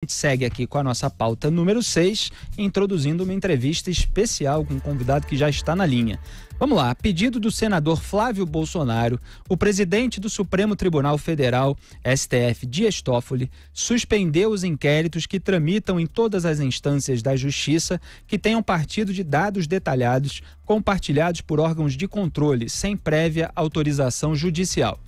gente segue aqui com a nossa pauta número 6, introduzindo uma entrevista especial com um convidado que já está na linha. Vamos lá, a pedido do senador Flávio Bolsonaro, o presidente do Supremo Tribunal Federal, STF, Dias Toffoli, suspendeu os inquéritos que tramitam em todas as instâncias da Justiça que tenham partido de dados detalhados compartilhados por órgãos de controle sem prévia autorização judicial.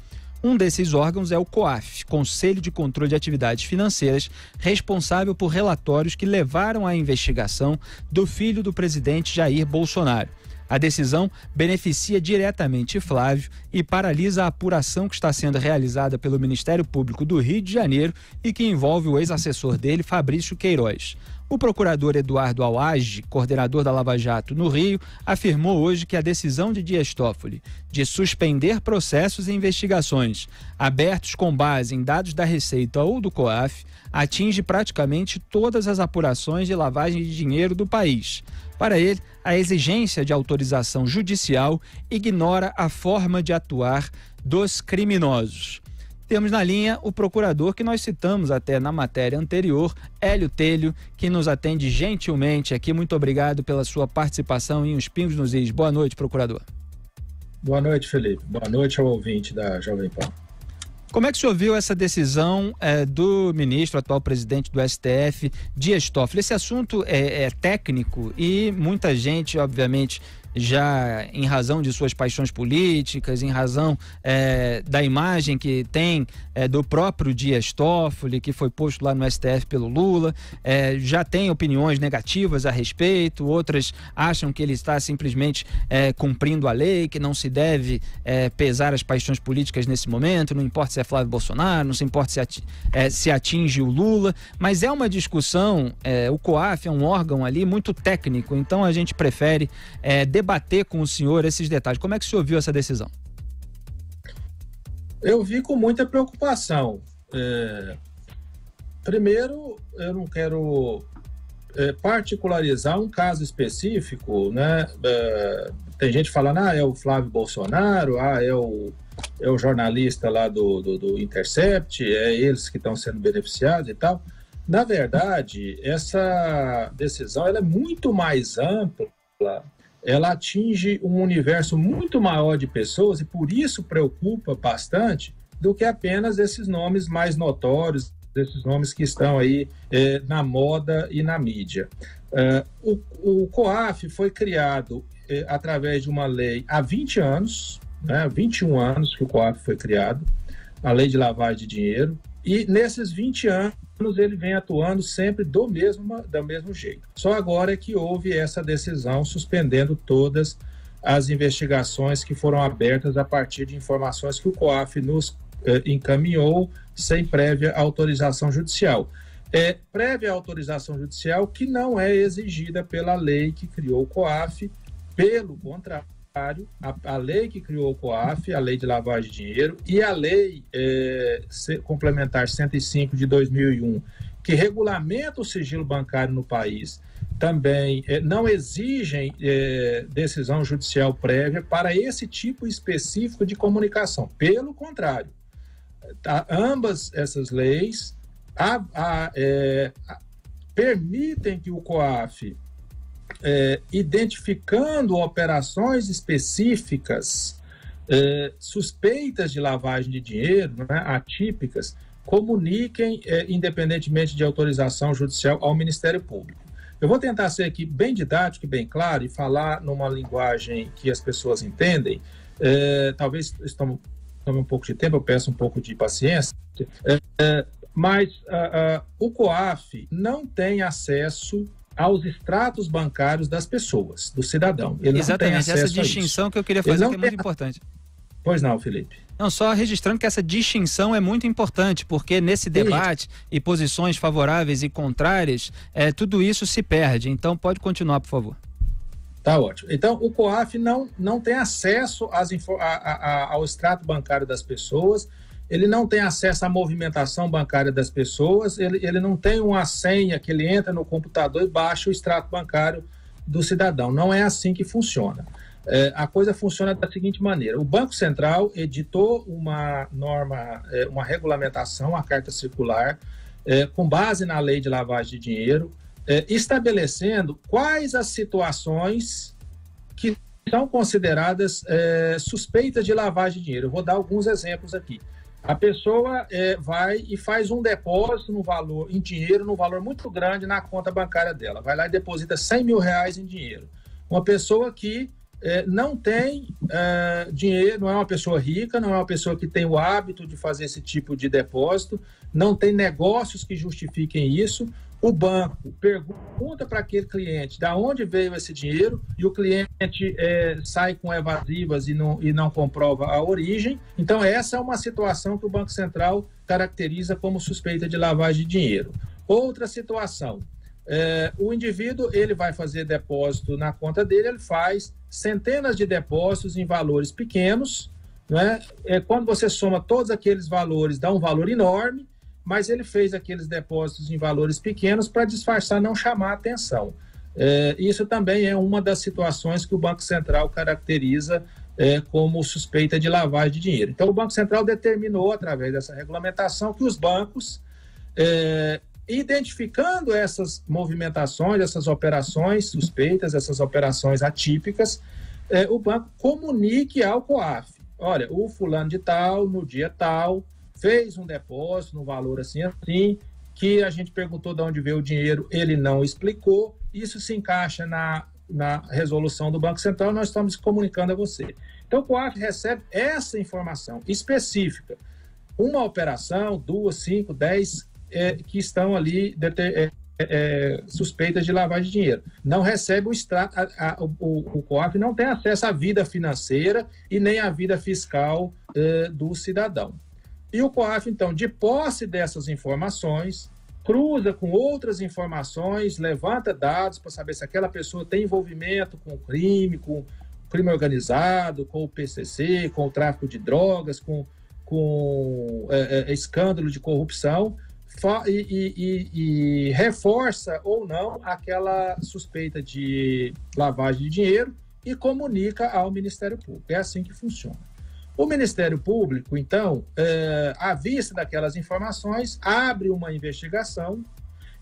Um desses órgãos é o COAF, Conselho de Controle de Atividades Financeiras, responsável por relatórios que levaram à investigação do filho do presidente Jair Bolsonaro. A decisão beneficia diretamente Flávio e paralisa a apuração que está sendo realizada pelo Ministério Público do Rio de Janeiro e que envolve o ex-assessor dele, Fabrício Queiroz. O procurador Eduardo Alage, coordenador da Lava Jato no Rio, afirmou hoje que a decisão de Dias Toffoli de suspender processos e investigações abertos com base em dados da Receita ou do COAF atinge praticamente todas as apurações de lavagem de dinheiro do país. Para ele, a exigência de autorização judicial ignora a forma de atuar dos criminosos. Temos na linha o procurador que nós citamos até na matéria anterior, Hélio Telho, que nos atende gentilmente aqui. Muito obrigado pela sua participação em Os Pingos nos Is. Boa noite, procurador. Boa noite, Felipe. Boa noite ao ouvinte da Jovem Pan. Como é que o senhor viu essa decisão do ministro, atual presidente do STF, Dias Toffoli? Esse assunto é técnico e muita gente, obviamente, já em razão de suas paixões políticas, em razão da imagem que tem do próprio Dias Toffoli, que foi posto lá no STF pelo Lula, já tem opiniões negativas a respeito, outras acham que ele está simplesmente cumprindo a lei, que não se deve pesar as paixões políticas nesse momento, não importa se é Flávio Bolsonaro, não se importa se atinge o Lula, mas é uma discussão, o COAF é um órgão ali muito técnico, então a gente prefere debater com o senhor esses detalhes. Como é que o senhor viu essa decisão? Eu vi com muita preocupação. Primeiro, eu não quero particularizar um caso específico, né? Tem gente falando, é o Flávio Bolsonaro, é o jornalista lá do Intercept, é eles que estão sendo beneficiados e tal. Na verdade, essa decisão ela é muito mais ampla, ela atinge um universo muito maior de pessoas e por isso preocupa bastante do que apenas esses nomes mais notórios, esses nomes que estão aí na moda e na mídia. O COAF foi criado através de uma lei há 20 anos, né, 21 anos que o COAF foi criado, a lei de lavagem de dinheiro, e nesses 20 anos ele vem atuando sempre do mesmo jeito. Só agora é que houve essa decisão suspendendo todas as investigações que foram abertas a partir de informações que o COAF nos encaminhou sem prévia autorização judicial. Prévia autorização judicial que não é exigida pela lei que criou o COAF, pelo contrário, a lei que criou o COAF, a lei de lavagem de dinheiro e a lei complementar 105 de 2001, que regulamenta o sigilo bancário no país, também não exigem decisão judicial prévia para esse tipo específico de comunicação. Pelo contrário, ambas essas leis permitem que o COAF, identificando operações específicas suspeitas de lavagem de dinheiro, né, atípicas, comuniquem independentemente de autorização judicial ao Ministério Público. Eu vou tentar ser aqui bem didático e bem claro e falar numa linguagem que as pessoas entendem. Talvez tome um pouco de tempo, eu peço um pouco de paciência, mas o COAF não tem acesso aos extratos bancários das pessoas, do cidadão. Ele Exatamente, essa distinção que eu queria fazer que é muito importante. Pois não, Felipe. Não, só registrando que essa distinção é muito importante, porque nesse debate e posições favoráveis e contrárias, tudo isso se perde. Então, pode continuar, por favor. Tá ótimo. Então, o COAF não tem acesso ao extrato bancário das pessoas, ele não tem acesso à movimentação bancária das pessoas, ele não tem uma senha que ele entra no computador e baixa o extrato bancário do cidadão. Não é assim que funciona. A coisa funciona da seguinte maneira: o Banco Central editou uma norma, uma regulamentação, a carta circular, com base na lei de lavagem de dinheiro, estabelecendo quais as situações que são consideradas suspeitas de lavagem de dinheiro. Eu vou dar alguns exemplos aqui. A pessoa vai e faz um depósito em dinheiro, num valor muito grande na conta bancária dela. Vai lá e deposita R$100 mil em dinheiro. Uma pessoa que não tem dinheiro, não é uma pessoa rica, não é uma pessoa que tem o hábito de fazer esse tipo de depósito, não tem negócios que justifiquem isso. O banco pergunta para aquele cliente de onde veio esse dinheiro e o cliente sai com evasivas e não comprova a origem. Então, essa é uma situação que o Banco Central caracteriza como suspeita de lavagem de dinheiro. Outra situação, o indivíduo ele vai fazer depósito na conta dele, ele faz centenas de depósitos em valores pequenos, né? Quando você soma todos aqueles valores, dá um valor enorme, mas ele fez aqueles depósitos em valores pequenos para disfarçar, não chamar a atenção. Isso também é uma das situações que o Banco Central caracteriza como suspeita de lavagem de dinheiro. Então, o Banco Central determinou, através dessa regulamentação, que os bancos, identificando essas movimentações, essas operações suspeitas, essas operações atípicas, o banco comunique ao COAF. Olha, o fulano de tal, no dia tal, fez um depósito no valor assim, que a gente perguntou de onde veio o dinheiro, ele não explicou. Isso se encaixa na resolução do Banco Central, nós estamos comunicando a você. Então, o COAF recebe essa informação específica. Uma operação, 2, 5, 10, que estão ali suspeitas de lavagem de dinheiro. Não recebe o extrato, o COAF não tem acesso à vida financeira e nem à vida fiscal do cidadão. E o COAF, então, de posse dessas informações, cruza com outras informações, levanta dados para saber se aquela pessoa tem envolvimento com o crime organizado, com o PCC, com o tráfico de drogas, com escândalo de corrupção, e reforça ou não aquela suspeita de lavagem de dinheiro e comunica ao Ministério Público. É assim que funciona. O Ministério Público, então, à vista daquelas informações, abre uma investigação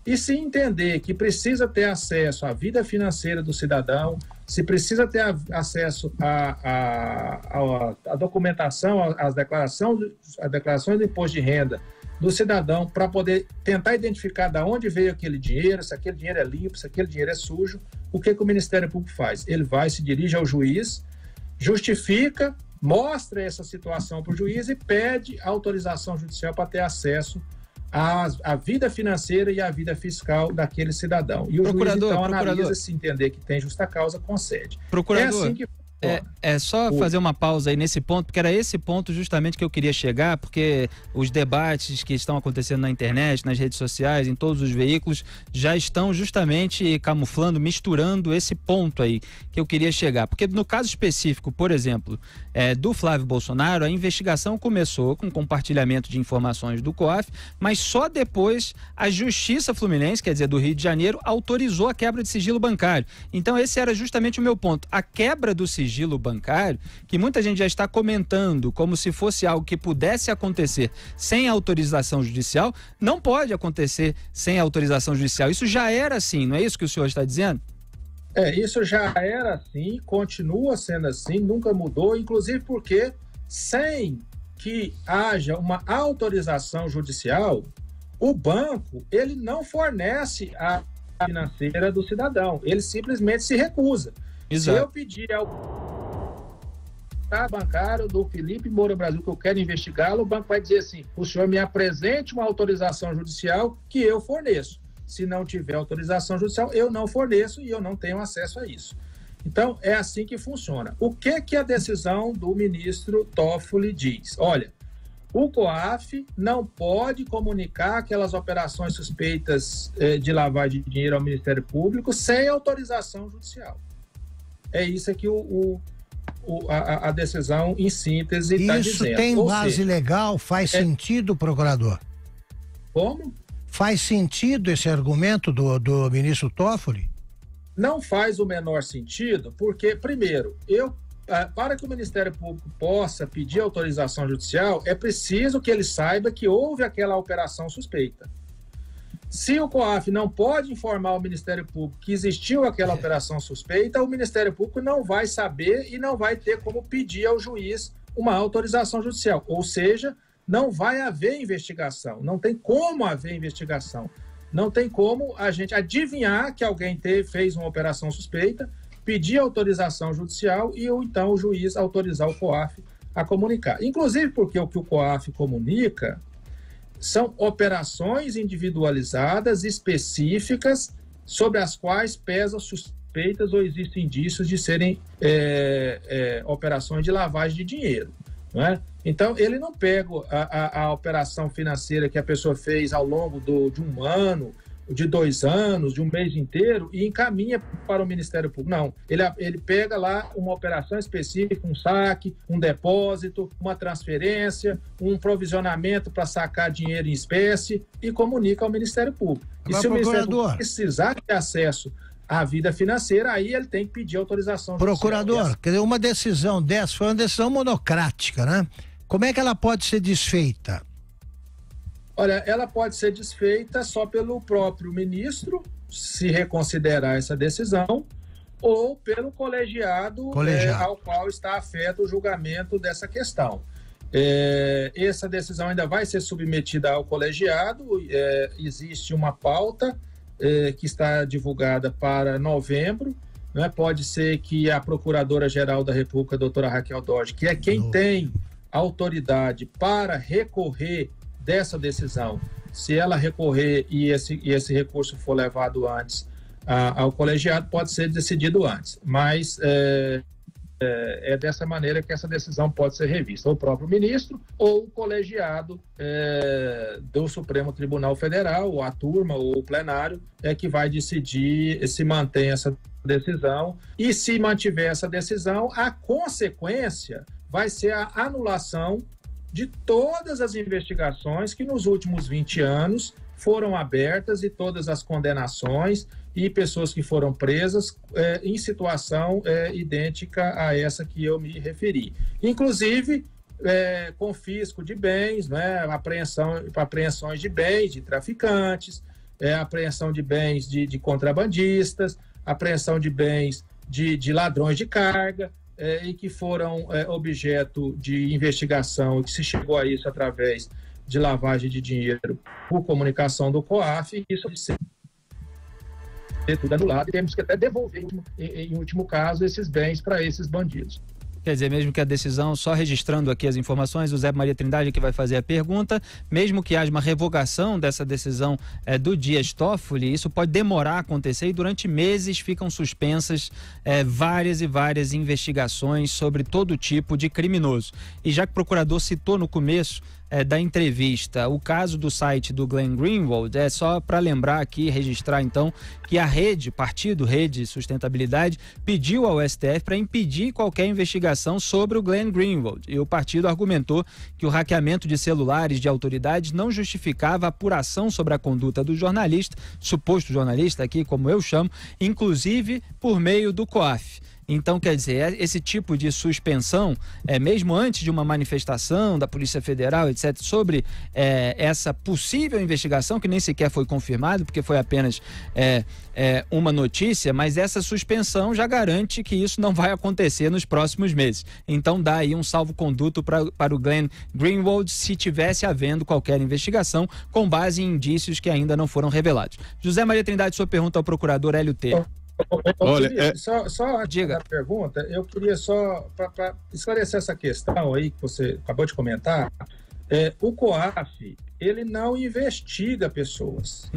e, se entender que precisa ter acesso à vida financeira do cidadão, se precisa ter acesso à documentação, às declarações do imposto de renda do cidadão, para poder tentar identificar de onde veio aquele dinheiro, se aquele dinheiro é limpo, se aquele dinheiro é sujo, o que o Ministério Público faz? Ele se dirige ao juiz, justifica, mostra essa situação para o juiz e pede autorização judicial para ter acesso à vida financeira e à vida fiscal daquele cidadão. E o juiz, então, analisa, se entender que tem justa causa, concede. Procurador, é assim que só fazer uma pausa aí nesse ponto, porque era esse ponto justamente que eu queria chegar, porque os debates que estão acontecendo na internet, nas redes sociais, em todos os veículos, já estão justamente camuflando, misturando esse ponto aí que eu queria chegar. Porque no caso específico, por exemplo, do Flávio Bolsonaro, a investigação começou com compartilhamento de informações do COAF, mas só depois a Justiça Fluminense, quer dizer, do Rio de Janeiro, autorizou a quebra de sigilo bancário. Então esse era justamente o meu ponto. A quebra do sigilo bancário, que muita gente já está comentando como se fosse algo que pudesse acontecer sem autorização judicial, não pode acontecer sem autorização judicial. Isso já era assim, não é isso que o senhor está dizendo? Isso já era assim, continua sendo assim, nunca mudou, inclusive porque sem que haja uma autorização judicial, o banco, ele não fornece a financeira do cidadão, ele simplesmente se recusa. Exato. Se eu pedir ao bancário do Felipe Moura Brasil que eu quero investigá-lo, o banco vai dizer assim: o senhor me apresente uma autorização judicial que eu forneço. Se não tiver autorização judicial, eu não forneço e eu não tenho acesso a isso. Então, é assim que funciona. O que a decisão do ministro Toffoli diz? Olha, o COAF não pode comunicar aquelas operações suspeitas de lavagem de dinheiro ao Ministério Público sem autorização judicial. É isso que a decisão, em síntese, está dizendo. Isso tem base legal? Faz sentido, procurador? Como? Faz sentido esse argumento do ministro Toffoli? Não faz o menor sentido, porque, primeiro, para que o Ministério Público possa pedir autorização judicial, é preciso que ele saiba que houve aquela operação suspeita. Se o COAF não pode informar o Ministério Público que existiu aquela operação suspeita, o Ministério Público não vai saber e não vai ter como pedir ao juiz uma autorização judicial. Ou seja, não vai haver investigação, não tem como haver investigação. Não tem como a gente adivinhar que alguém fez uma operação suspeita, pedir autorização judicial e ou então o juiz autorizar o COAF a comunicar. Inclusive porque o que o COAF comunica são operações individualizadas, específicas, sobre as quais pesam suspeitas ou existem indícios de serem operações de lavagem de dinheiro. Não é? Então, ele não pega a operação financeira que a pessoa fez ao longo de um ano, de 2 anos, de um mês inteiro e encaminha para o Ministério Público. Não, ele pega lá uma operação específica, um saque, um depósito, uma transferência, um provisionamento para sacar dinheiro em espécie e comunica ao Ministério Público. E se o Ministério Público precisar de acesso à vida financeira, aí ele tem que pedir autorização judicial. Procurador, quer dizer, uma decisão dessa foi uma decisão monocrática, né? Como é que ela pode ser desfeita? Olha, ela pode ser desfeita só pelo próprio ministro, se reconsiderar essa decisão, ou pelo colegiado. Ao qual está afeto o julgamento dessa questão. Essa decisão ainda vai ser submetida ao colegiado, existe uma pauta que está divulgada para novembro, né? Pode ser que a Procuradora-Geral da República, a doutora Raquel Dodge, que é quem tem autoridade para recorrer dessa decisão, se ela recorrer e esse recurso for levado antes ao colegiado, pode ser decidido antes, mas é dessa maneira que essa decisão pode ser revista, ou o próprio ministro ou o colegiado do Supremo Tribunal Federal, ou a turma ou o plenário que vai decidir se mantém essa decisão, e se mantiver essa decisão, a consequência vai ser a anulação de todas as investigações que nos últimos 20 anos foram abertas e todas as condenações e pessoas que foram presas em situação idêntica a essa que eu me referi. Inclusive, confisco de bens, né, apreensões de bens de traficantes, apreensão de bens de contrabandistas, apreensão de bens de ladrões de carga, e que foram objeto de investigação, e que se chegou a isso através de lavagem de dinheiro por comunicação do COAF, e isso pode ser tudo anulado, e temos que até devolver, em último caso, esses bens para esses bandidos. Quer dizer, mesmo que a decisão, só registrando aqui as informações, o Zé Maria Trindade que vai fazer a pergunta, mesmo que haja uma revogação dessa decisão do Dias Toffoli, isso pode demorar a acontecer e durante meses ficam suspensas várias e várias investigações sobre todo tipo de criminoso. E já que o procurador citou no começo da entrevista o caso do site do Glenn Greenwald, é só para lembrar aqui, registrar então, que a Partido Rede Sustentabilidade pediu ao STF para impedir qualquer investigação sobre o Glenn Greenwald, e o partido argumentou que o hackeamento de celulares de autoridades não justificava a apuração sobre a conduta do jornalista, suposto jornalista aqui, como eu chamo, inclusive por meio do COAF. Então, quer dizer, esse tipo de suspensão, mesmo antes de uma manifestação da Polícia Federal, etc., sobre essa possível investigação, que nem sequer foi confirmado, porque foi apenas uma notícia, mas essa suspensão já garante que isso não vai acontecer nos próximos meses. Então, dá aí um salvo-conduto para o Glenn Greenwald, se tivesse havendo qualquer investigação, com base em indícios que ainda não foram revelados. José Maria Trindade, sua pergunta ao procurador Hélio T. Olha, só diga a pergunta, eu queria só para esclarecer essa questão aí que você acabou de comentar. O COAF, ele não investiga pessoas.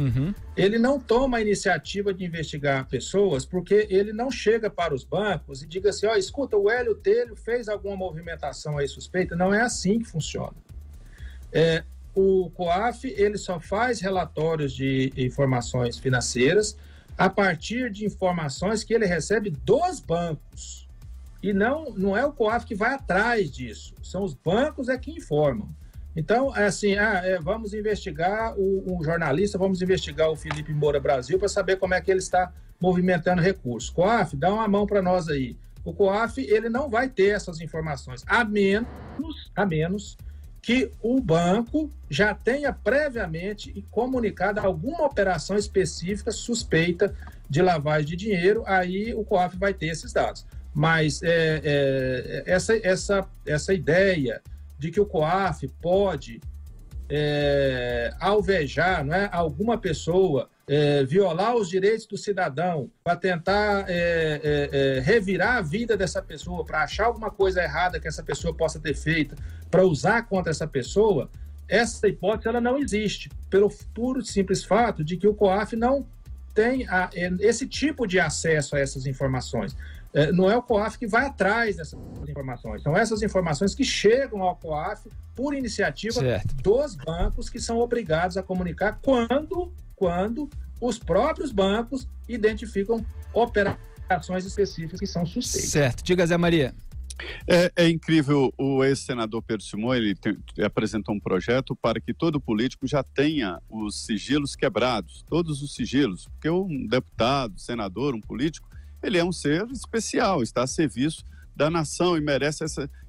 Ele não toma a iniciativa de investigar pessoas, porque ele não chega para os bancos e diga assim, escuta, o Hélio Telho fez alguma movimentação aí suspeita. Não é assim que funciona. O COAF, ele só faz relatórios de informações financeiras a partir de informações que ele recebe dos bancos. E não é o COAF que vai atrás disso, são os bancos que informam. Então, assim, vamos investigar o jornalista, vamos investigar o Felipe Moura Brasil para saber como é que ele está movimentando recursos. COAF, dá uma mão para nós aí. O COAF, ele não vai ter essas informações, a menos que o banco já tenha previamente comunicado alguma operação específica suspeita de lavagem de dinheiro, aí o COAF vai ter esses dados. Mas essa ideia de que o COAF pode alvejar, não é, alguma pessoa, violar os direitos do cidadão para tentar revirar a vida dessa pessoa, para achar alguma coisa errada que essa pessoa possa ter feito, para usar contra essa pessoa, essa hipótese ela não existe, pelo puro simples fato de que o COAF não tem esse tipo de acesso a essas informações. Não é o COAF que vai atrás dessas informações, são essas informações que chegam ao COAF por iniciativa dos bancos, que são obrigados a comunicar quando os próprios bancos identificam operações específicas que são suspeitas. Certo. Diga, Zé Maria. É incrível, o ex-senador Pedro Simões, ele apresentou um projeto para que todo político já tenha os sigilos quebrados, todos os sigilos, porque um deputado, senador, um político, ele é um ser especial, está a serviço da nação e merece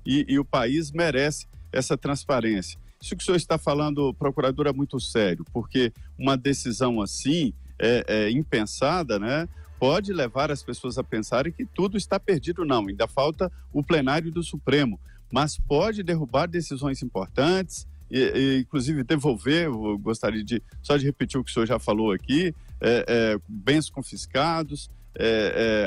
e o país merece essa transparência. Isso que o senhor está falando, procurador, é muito sério, porque uma decisão assim, impensada, né, pode levar as pessoas a pensarem que tudo está perdido. Não, ainda falta o plenário do Supremo, mas pode derrubar decisões importantes, inclusive devolver, eu gostaria só de repetir o que o senhor já falou aqui, bens confiscados,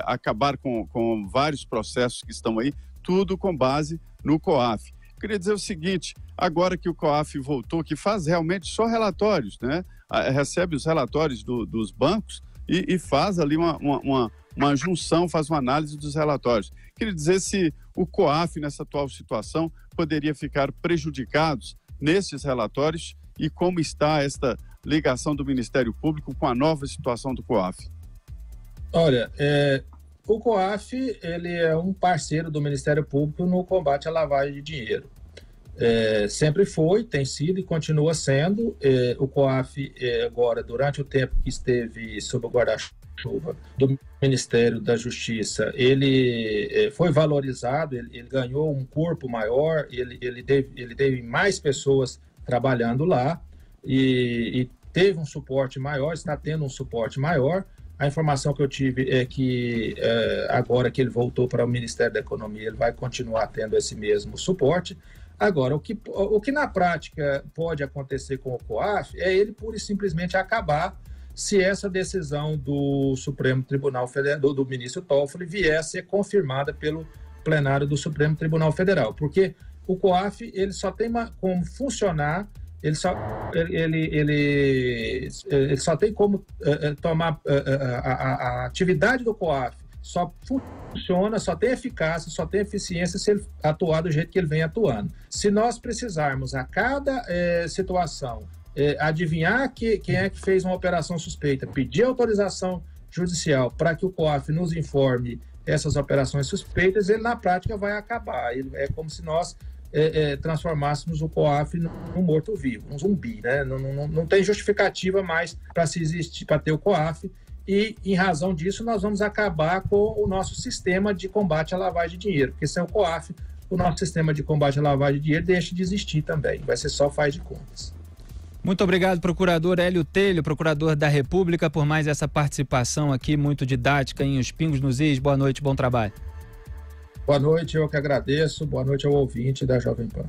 acabar com vários processos que estão aí, tudo com base no COAF. Queria dizer o seguinte, agora que o COAF voltou, que faz realmente só relatórios, né? Recebe os relatórios dos bancos e faz ali uma junção, faz uma análise dos relatórios. Queria dizer se o COAF, nessa atual situação, poderia ficar prejudicado nesses relatórios e como está esta ligação do Ministério Público com a nova situação do COAF. Olha, o COAF ele é um parceiro do Ministério Público no combate à lavagem de dinheiro. Sempre foi, tem sido e continua sendo. O COAF, agora, durante o tempo que esteve sob o guarda-chuva do Ministério da Justiça, ele foi valorizado, ele ganhou um corpo maior, ele teve mais pessoas trabalhando lá e teve um suporte maior, está tendo um suporte maior. A informação que eu tive é que agora que ele voltou para o Ministério da Economia, ele vai continuar tendo esse mesmo suporte. Agora, o que na prática pode acontecer com o COAF é ele pura e simplesmente acabar se essa decisão do Supremo Tribunal Federal, do ministro Toffoli, vier a ser confirmada pelo plenário do Supremo Tribunal Federal. Porque o COAF ele só tem como funcionar, ele só tem como tomar a atividade do COAF, só funciona, só tem eficácia, só tem eficiência se ele atuar do jeito que ele vem atuando. Se nós precisarmos a cada situação adivinhar quem é que fez uma operação suspeita, pedir autorização judicial para que o COAF nos informe essas operações suspeitas, ele na prática vai acabar. É como se nós transformássemos o COAF num morto-vivo, um zumbi, né? Não tem justificativa mais para se existir, para ter o COAF, e em razão disso nós vamos acabar com o nosso sistema de combate à lavagem de dinheiro, porque sem o COAF, o nosso sistema de combate à lavagem de dinheiro deixa de existir também, vai ser só faz de contas. Muito obrigado, procurador Hélio Telho, procurador da República, por mais essa participação aqui, muito didática em Os Pingos nos Is. Boa noite, bom trabalho. Boa noite, eu que agradeço. Boa noite ao ouvinte da Jovem Pan.